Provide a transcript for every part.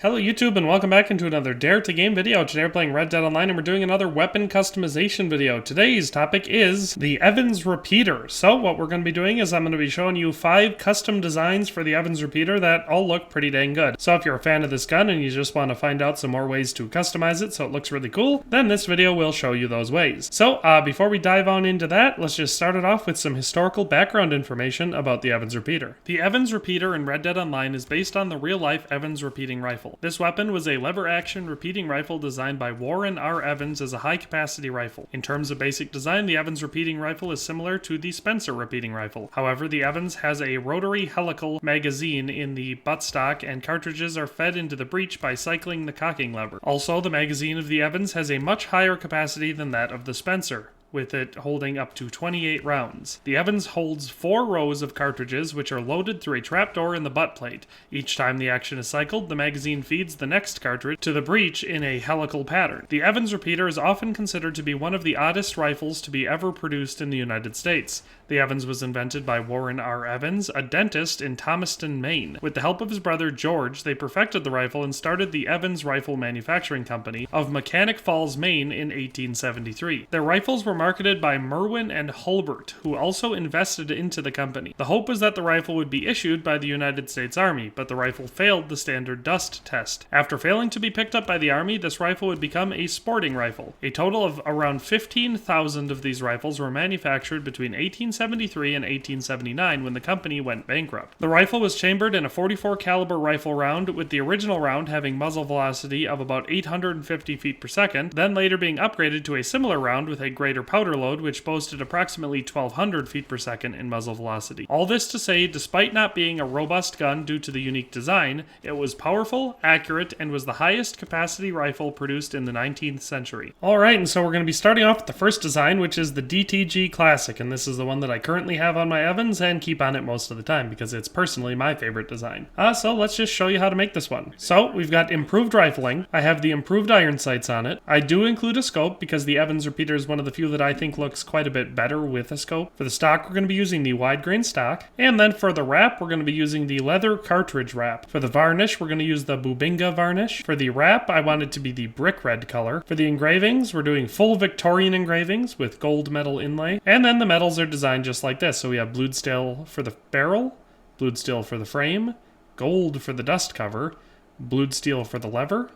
Hello YouTube and welcome back into another Dare to Game video. Today we're playing Red Dead Online and we're doing another weapon customization video. Today's topic is the Evans Repeater. So what we're going to be doing is I'm going to be showing you 5 custom designs for the Evans Repeater that all look pretty dang good. So if you're a fan of this gun and you just want to find out some more ways to customize it so it looks really cool, then this video will show you those ways. So before we dive on into that, let's just start it off with some historical background information about the Evans Repeater. The Evans Repeater in Red Dead Online is based on the real-life Evans repeating rifle. This weapon was a lever-action repeating rifle designed by Warren R. Evans as a high-capacity rifle. In terms of basic design, the Evans repeating rifle is similar to the Spencer repeating rifle. However, the Evans has a rotary helical magazine in the buttstock, and cartridges are fed into the breech by cycling the cocking lever. Also, the magazine of the Evans has a much higher capacity than that of the Spencer, with it holding up to 28 rounds. The Evans holds 4 rows of cartridges, which are loaded through a trapdoor in the butt plate. Each time the action is cycled, the magazine feeds the next cartridge to the breech in a helical pattern. The Evans Repeater is often considered to be one of the oddest rifles to be ever produced in the United States. The Evans was invented by Warren R. Evans, a dentist in Thomaston, Maine. With the help of his brother George, they perfected the rifle and started the Evans Rifle Manufacturing Company of Mechanic Falls, Maine in 1873. Their rifles were marketed by Merwin and Hulbert, who also invested into the company. The hope was that the rifle would be issued by the United States Army, but the rifle failed the standard dust test. After failing to be picked up by the Army, this rifle would become a sporting rifle. A total of around 15,000 of these rifles were manufactured between 1873 and 1879 when the company went bankrupt. The rifle was chambered in a .44 caliber rifle round, with the original round having muzzle velocity of about 850 feet per second, then later being upgraded to a similar round with a greater powder load, which boasted approximately 1,200 feet per second in muzzle velocity. All this to say, despite not being a robust gun due to the unique design, it was powerful, accurate, and was the highest capacity rifle produced in the 19th century. Alright, and so we're going to be starting off with the first design, which is the DTG Classic, and this is the one that I currently have on my Evans and keep on it most of the time because it's personally my favorite design. So let's just show you how to make this one. So we've got improved rifling. I have the improved iron sights on it. I do include a scope because the Evans Repeater is one of the few that I think looks quite a bit better with a scope. For the stock, we're going to be using the wide grain stock. And then for the wrap, we're going to be using the leather cartridge wrap. For the varnish, we're going to use the Bubinga varnish. For the wrap, I want it to be the brick red color. For the engravings, we're doing full Victorian engravings with gold metal inlay. And then the metals are designed just like this. So we have blued steel for the barrel, blued steel for the frame, gold for the dust cover, blued steel for the lever,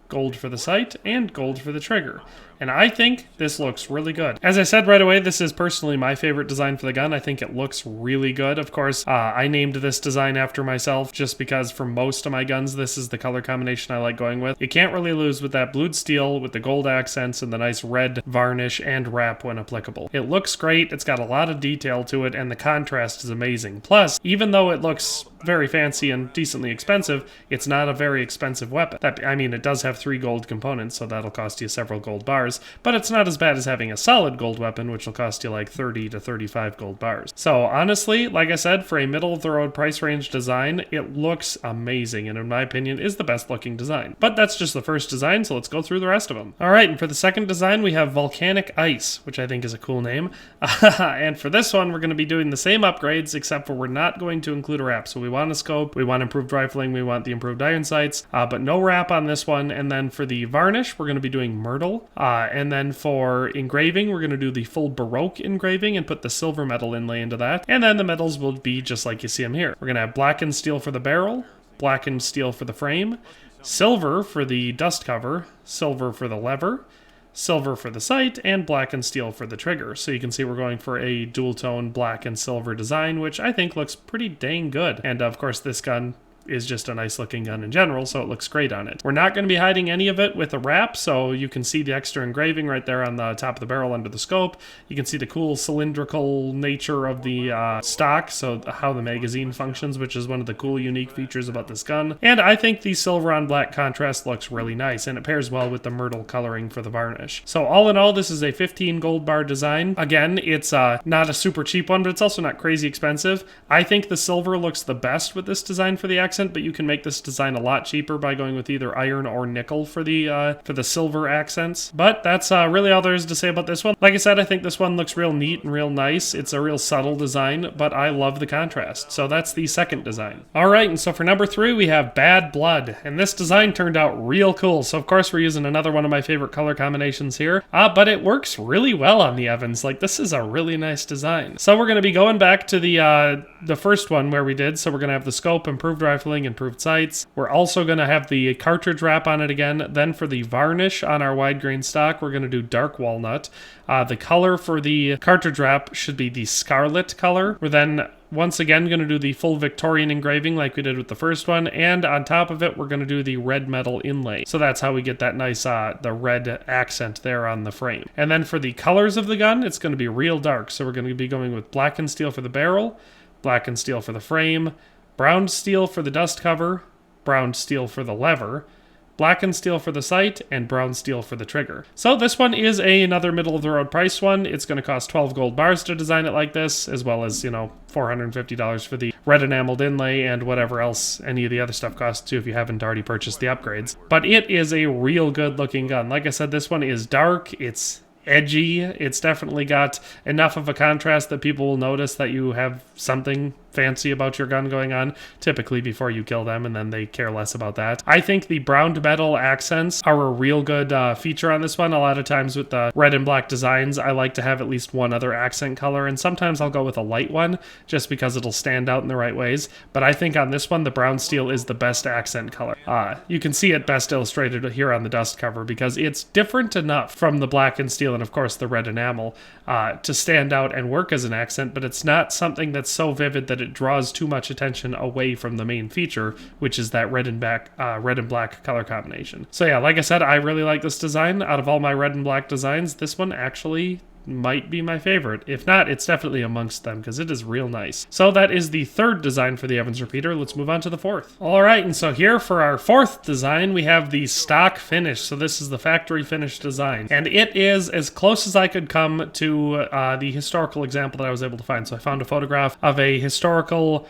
gold for the sight, and gold for the trigger. And I think this looks really good. As I said right away, this is personally my favorite design for the gun. I think it looks really good. Of course, I named this design after myself just because for most of my guns, this is the color combination I like going with. You can't really lose with that blued steel with the gold accents and the nice red varnish and wrap when applicable. It looks great. It's got a lot of detail to it, and the contrast is amazing. Plus, even though it looks very fancy and decently expensive, it's not a very expensive weapon. I mean, it does have 3 gold components, so that'll cost you several gold bars. But it's not as bad as having a solid gold weapon, which will cost you like 30 to 35 gold bars. So honestly, like I said, for a middle-of-the-road price range design, it looks amazing, and in my opinion, is the best looking design. But that's just the first design, so let's go through the rest of them. Alright, and for the second design, we have Volcanic Ice, which I think is a cool name. And for this one, we're going to be doing the same upgrades, except for we're not going to include a wrap. So we want a scope, we want improved rifling, we want the improved iron sights, but no wrap on this one. And then for the varnish, we're going to be doing myrtle. And then for engraving, we're going to do the full Baroque engraving and put the silver metal inlay into that. And then the metals will be just like you see them here. We're going to have blackened steel for the barrel, blackened steel for the frame, silver for the dust cover, silver for the lever, silver for the sight, and black and steel for the trigger. So you can see we're going for a dual tone black and silver design, which I think looks pretty dang good. And of course, this gun is just a nice looking gun in general, so it looks great on it. We're not going to be hiding any of it with a wrap, so you can see the extra engraving right there on the top of the barrel under the scope. You can see the cool cylindrical nature of the stock, so how the magazine functions, which is one of the cool unique features about this gun. And I think the silver on black contrast looks really nice, and it pairs well with the myrtle coloring for the varnish. So all in all, this is a 15 gold bar design. Again, it's not a super cheap one, but it's also not crazy expensive. I think the silver looks the best with this design for the accent accent, but you can make this design a lot cheaper by going with either iron or nickel for the silver accents. But that's really all there is to say about this one. Like I said, I think this one looks real neat and real nice. It's a real subtle design, but I love the contrast. So that's the second design. All right, and so for number 3, we have Bad Blood, and this design turned out real cool. So of course we're using another one of my favorite color combinations here, but it works really well on the Evans. Like, this is a really nice design. So we're going to be going back to the first one where we did. So we're going to have the scope, improved rifling, improved sights. We're also going to have the cartridge wrap on it again. Then for the varnish on our wide grain stock, we're going to do dark walnut. The color for the cartridge wrap should be the scarlet color. We're then once again going to do the full Victorian engraving like we did with the first one, and on top of it we're going to do the red metal inlay. So that's how we get that nice the red accent there on the frame. And then for the colors of the gun, it's going to be real dark. So we're going to be going with black and steel for the barrel, black and steel for the frame, brown steel for the dust cover, brown steel for the lever, black and steel for the sight, and brown steel for the trigger. So this one is another middle-of-the-road price one. It's going to cost 12 gold bars to design it like this, as well as, $450 for the red enameled inlay and whatever else any of the other stuff costs too if you haven't already purchased the upgrades. But it is a real good-looking gun. Like I said, this one is dark. It's edgy. It's definitely got enough of a contrast that people will notice that you have something fancy about your gun going on, typically before you kill them, and then they care less about that. I think the browned metal accents are a real good feature on this one. A lot of times with the red and black designs, I like to have at least one other accent color, and sometimes I'll go with a light one just because it'll stand out in the right ways. But I think on this one, the brown steel is the best accent color. You can see it best illustrated here on the dust cover because it's different enough from the black and steel and of course the red enamel to stand out and work as an accent, but it's not something that's so vivid that it draws too much attention away from the main feature, which is that red and black color combination. So yeah, like I said, I really like this design. Out of all my red and black designs, this one actually might be my favorite. If not, it's definitely amongst them because it is real nice. So that is the third design for the Evans repeater. Let's move on to the fourth. All right, and so here for our fourth design, we have the stock finish. So this is the factory finish design, and it is as close as I could come to the historical example that I was able to find. So I found a photograph of a historical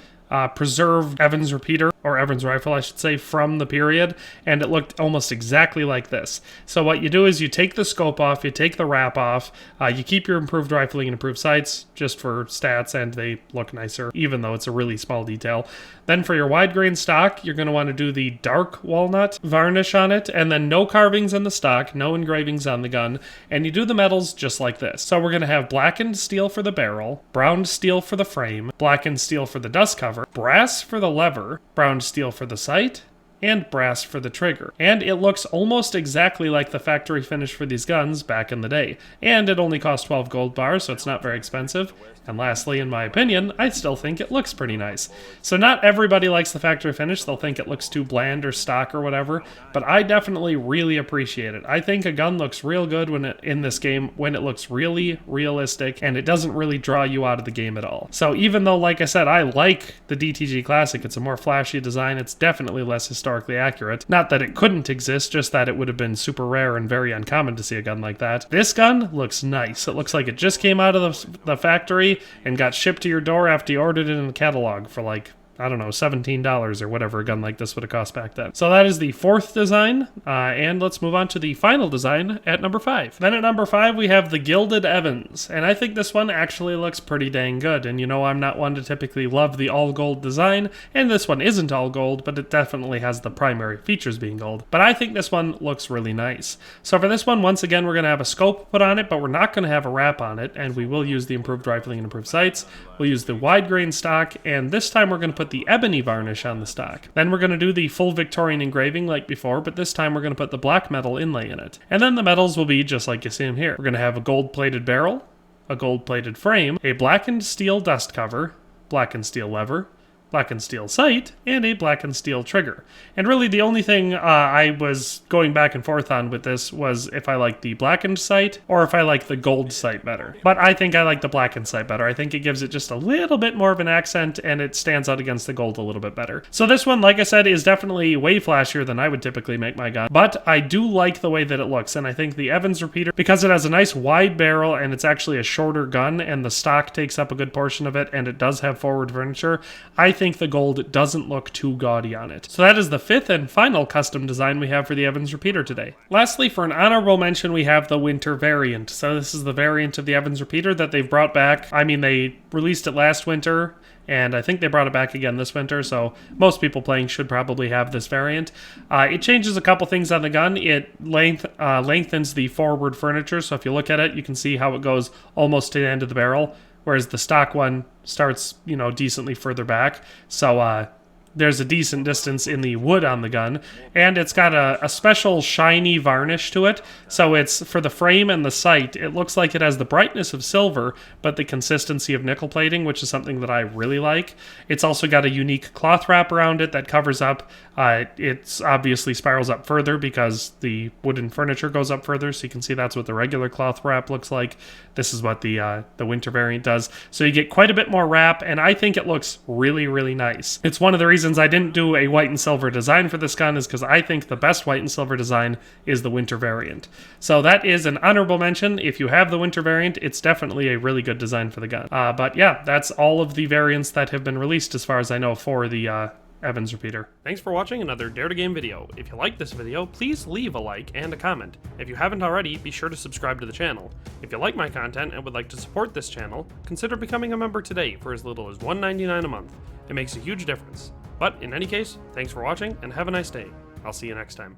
preserved Evans repeater, or Evans rifle I should say, from the period, and it looked almost exactly like this. So what you do is you take the scope off, you take the wrap off, you keep your improved rifling and improved sights just for stats, and they look nicer even though it's a really small detail. Then for your wide grain stock, you're going to want to do the dark walnut varnish on it, and then no carvings in the stock, no engravings on the gun, and you do the metals just like this. So we're going to have blackened steel for the barrel, brown steel for the frame, blackened steel for the dust cover, brass for the lever, brown steel for the sight, and brass for the trigger. And it looks almost exactly like the factory finish for these guns back in the day. And it only costs 12 gold bars, so it's not very expensive. And lastly, in my opinion, I still think it looks pretty nice. So not everybody likes the factory finish. They'll think it looks too bland or stock or whatever, but I definitely really appreciate it. I think a gun looks real good in this game when it looks really realistic and it doesn't really draw you out of the game at all. So even though, like I said, I like the DTG Classic, it's a more flashy design, it's definitely less historically accurate. Not that it couldn't exist, just that it would have been super rare and very uncommon to see a gun like that. This gun looks nice. It looks like it just came out of the factory and got shipped to your door after you ordered it in the catalog for like, I don't know, $17 or whatever a gun like this would have cost back then. So that is the fourth design, and let's move on to the final design at number 5. Then at number 5, we have the Gilded Evans, and I think this one actually looks pretty dang good. And I'm not one to typically love the all gold design, and this one isn't all gold, but it definitely has the primary features being gold. But I think this one looks really nice. So for this one, once again, we're going to have a scope put on it, but we're not going to have a wrap on it, and we will use the improved rifling and improved sights. We'll use the wide grain stock, and this time we're going to put the ebony varnish on the stock. Then we're going to do the full Victorian engraving like before, but this time we're going to put the black metal inlay in it. And then the metals will be just like you see them here. We're going to have a gold-plated barrel, a gold-plated frame, a blackened steel dust cover, blackened steel lever, blackened steel sight, and a blackened steel trigger. And really the only thing I was going back and forth on with this was if I like the blackened sight or if I like the gold sight better. But I think I like the blackened sight better. I think it gives it just a little bit more of an accent and it stands out against the gold a little bit better. So this one, like I said, is definitely way flashier than I would typically make my gun. But I do like the way that it looks, and I think the Evans repeater, because it has a nice wide barrel and it's actually a shorter gun and the stock takes up a good portion of it and it does have forward furniture, I think the gold doesn't look too gaudy on it. So that is the 5th and final custom design we have for the Evans repeater today. Lastly, for an honorable mention, we have the winter variant. So this is the variant of the Evans repeater that they've brought back. I mean, they released it last winter, and I think they brought it back again this winter, so most people playing should probably have this variant. It changes a couple things on the gun. It lengthens the forward furniture, so if you look at it, you can see how it goes almost to the end of the barrel, whereas the stock one starts, decently further back. So there's a decent distance in the wood on the gun, and it's got a special shiny varnish to it. So it's for the frame and the sight, it looks like it has the brightness of silver, but the consistency of nickel plating, which is something that I really like. It's also got a unique cloth wrap around it that covers up. It's obviously spirals up further because the wooden furniture goes up further, so you can see that's what the regular cloth wrap looks like. This is what the winter variant does. So you get quite a bit more wrap, and I think it looks really, really nice. It's one of the reasons I didn't do a white and silver design for this gun is because I think the best white and silver design is the winter variant. So that is an honorable mention. If you have the winter variant, it's definitely a really good design for the gun. But yeah, that's all of the variants that have been released as far as I know for the Evans repeater. Thanks for watching another Dare to Game video. If you like this video, please leave a like and a comment. If you haven't already, be sure to subscribe to the channel. If you like my content and would like to support this channel, consider becoming a member today for as little as $1.99 a month. It makes a huge difference. But in any case, thanks for watching and have a nice day. I'll see you next time.